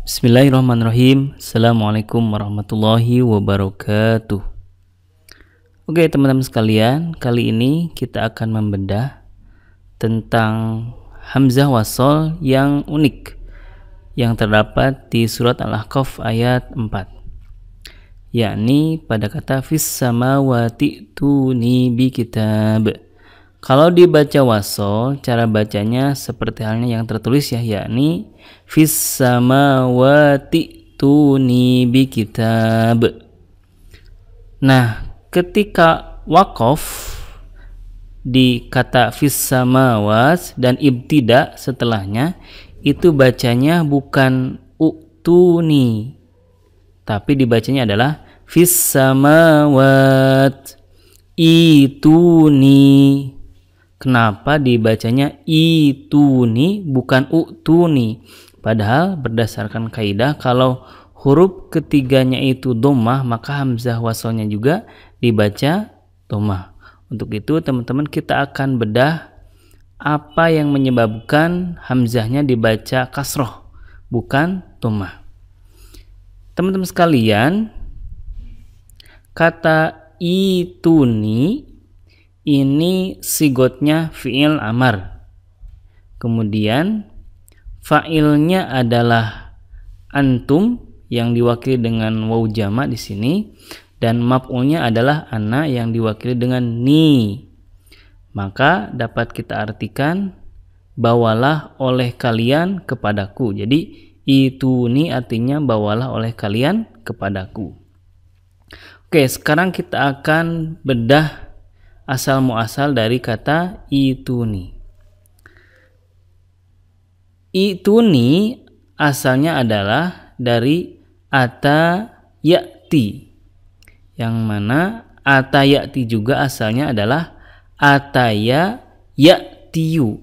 Bismillahirrahmanirrahim. Assalamualaikum warahmatullahi wabarakatuh. Oke teman-teman sekalian, kali ini kita akan membedah tentang hamzah wasol yang unik yang terdapat di surat Al-Ahqaf ayat 4, yakni pada kata fis samawati tuni bi kitab. Kalau dibaca wasol, cara bacanya seperti halnya yang tertulis yakni fis samawati tuni bi kitab. Nah, ketika waqaf di kata fis samawat dan ibtida setelahnya, itu bacanya bukan utuni, tapi dibacanya adalah fis samawat ituni. Kenapa dibacanya ituni bukan utuni? Padahal berdasarkan kaidah kalau huruf ketiganya itu dhammah, maka hamzah wasalnya juga dibaca dhammah. Untuk itu teman-teman kita akan bedah apa yang menyebabkan hamzahnya dibaca kasroh bukan dhammah. Teman-teman sekalian, kata ituni ini sigotnya fi'il amar. Kemudian fa'ilnya adalah antum yang diwakili dengan waw jama di sini, dan maf'ulnya adalah ana yang diwakili dengan ni. Maka dapat kita artikan bawalah oleh kalian kepadaku. Jadi ituni artinya bawalah oleh kalian kepadaku. Oke, sekarang kita akan bedah asal muasal dari kata ituni. Ituni asalnya adalah dari ata ya'ti, yang mana ata ya'ti juga asalnya adalah ataya ya'tiyu,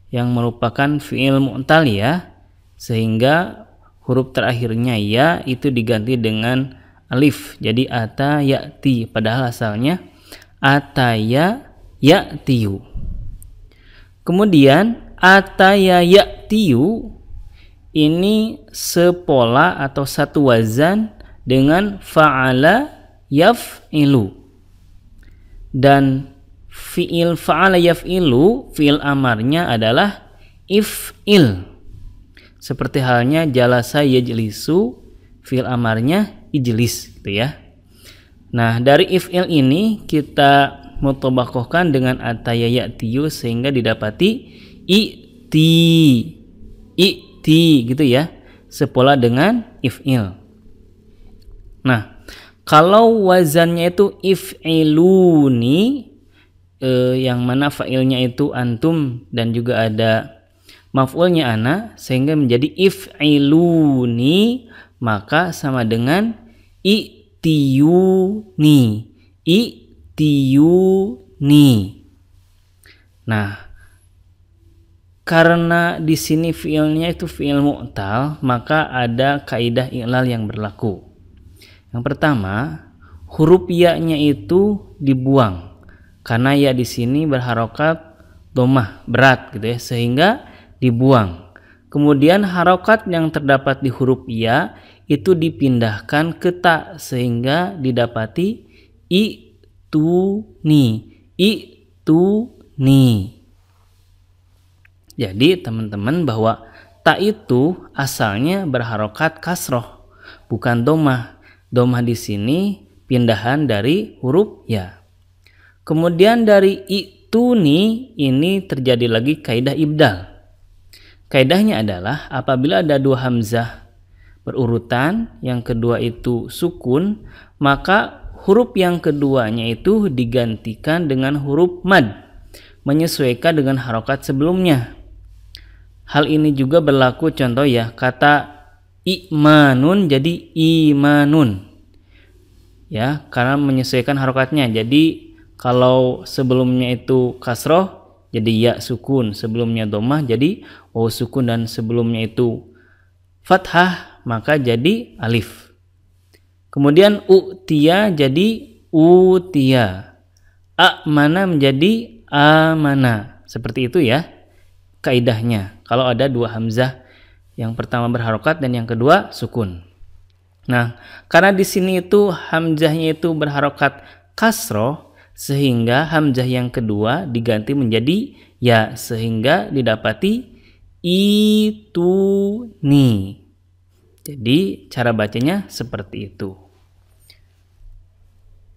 yang merupakan fi'il mu'tal ya, sehingga huruf terakhirnya ya itu diganti dengan alif, jadi ata ya'ti, padahal asalnya ataya ya'tiyu. Kemudian ataya ya'tiyu ini sepola atau satu wazan dengan fa'ala yaf'ilu. Dan fi'il fa'ala yaf'ilu, fi'il amarnya adalah if'il. Seperti halnya jalasa yajlisu, fi'il amarnya ijlis gitu ya. Nah, dari if'il ini kita mutobaqohkan dengan ataya ya'tiyu sehingga didapati i'ti gitu ya, sepola dengan if'il. Nah, kalau wazannya itu if'iluni, yang mana fa'ilnya itu antum dan juga ada maf'ulnya ana, sehingga menjadi if'iluni, maka sama dengan i'tiyuni. Nah, karena di sini fiilnya itu fiil mu'tal, maka ada kaidah i'lal yang berlaku. Yang pertama, huruf ya-nya itu dibuang karena ya di sini berharokat dhammah berat gitu ya, sehingga dibuang. Kemudian harokat yang terdapat di huruf ya itu dipindahkan ke ta sehingga didapati i'tuni. Jadi teman-teman bahwa ta itu asalnya berharokat kasroh bukan dhammah. Dhammah di sini pindahan dari huruf ya. Kemudian dari i'tuni ini terjadi lagi kaidah ibdal. Kaidahnya adalah apabila ada dua hamzah berurutan, yang kedua itu sukun, maka huruf yang keduanya itu digantikan dengan huruf mad, menyesuaikan dengan harokat sebelumnya. Hal ini juga berlaku contoh ya, kata imanun jadi imanun ya, karena menyesuaikan harokatnya. Jadi kalau sebelumnya itu kasroh jadi ya sukun, sebelumnya dhammah jadi waw sukun, dan sebelumnya itu fathah maka jadi alif. Kemudian u'tiya jadi utia, amana menjadi amana. Seperti itu ya kaidahnya kalau ada dua hamzah Yang pertama berharokat dan yang kedua sukun. Nah, karena di sini itu hamzahnya itu berharokat kasroh, sehingga hamzah yang kedua diganti menjadi ya, sehingga didapati ituni. Jadi cara bacanya seperti itu.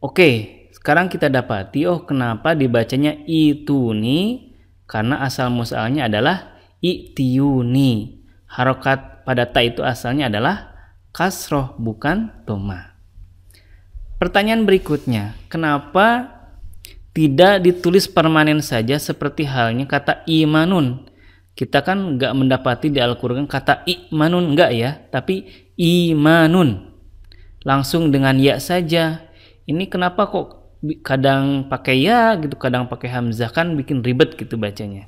Oke, sekarang kita dapati kenapa dibacanya ituni, karena asal musalnya adalah itiyuni. Harokat pada ta itu asalnya adalah kasroh, bukan doma. Pertanyaan berikutnya, kenapa tidak ditulis permanen saja seperti halnya kata imanun? Kita kan nggak mendapati di Al-Quran kata imanun, nggak ya, tapi imanun. Langsung dengan ya saja. Ini kenapa kok kadang pakai ya gitu, kadang pakai hamzah, kan bikin ribet gitu bacanya.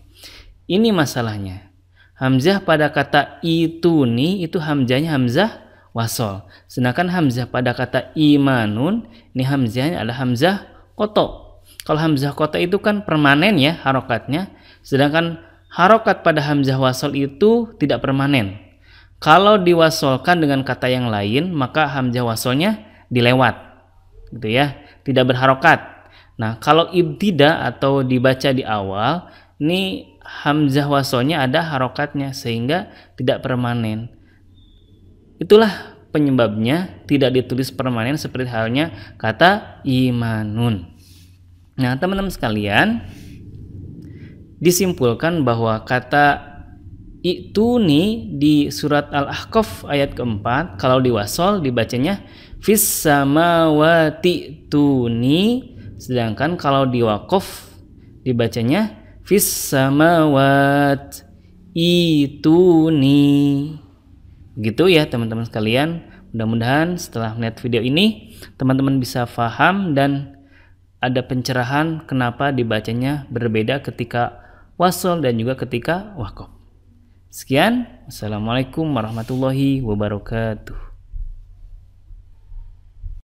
Ini masalahnya. Hamzah pada kata ituni itu hamzahnya hamzah wasol. Sedangkan hamzah pada kata imanun ini hamzahnya adalah hamzah koto. Kalau hamzah koto itu kan permanen ya harokatnya. Sedangkan harokat pada hamzah wasol itu tidak permanen. Kalau diwasolkan dengan kata yang lain maka hamzah wasolnya dilewat. Gitu ya, tidak berharokat. Nah, kalau ibtida atau dibaca di awal, ini hamzah wasolnya ada harokatnya sehingga tidak permanen. Itulah penyebabnya tidak ditulis permanen seperti halnya kata imanun. Nah, teman-teman sekalian, disimpulkan bahwa kata ituni di surat Al-Ahqaf ayat keempat, kalau diwasol dibacanya fis samawati tuni, sedangkan kalau diwaqaf dibacanya fis samawat ituni. Gitu ya teman-teman sekalian. Mudah-mudahan setelah melihat video ini teman-teman bisa paham dan ada pencerahan kenapa dibacanya berbeda ketika wasol dan juga ketika waqaf. Sekian, wassalamualaikum warahmatullahi wabarakatuh.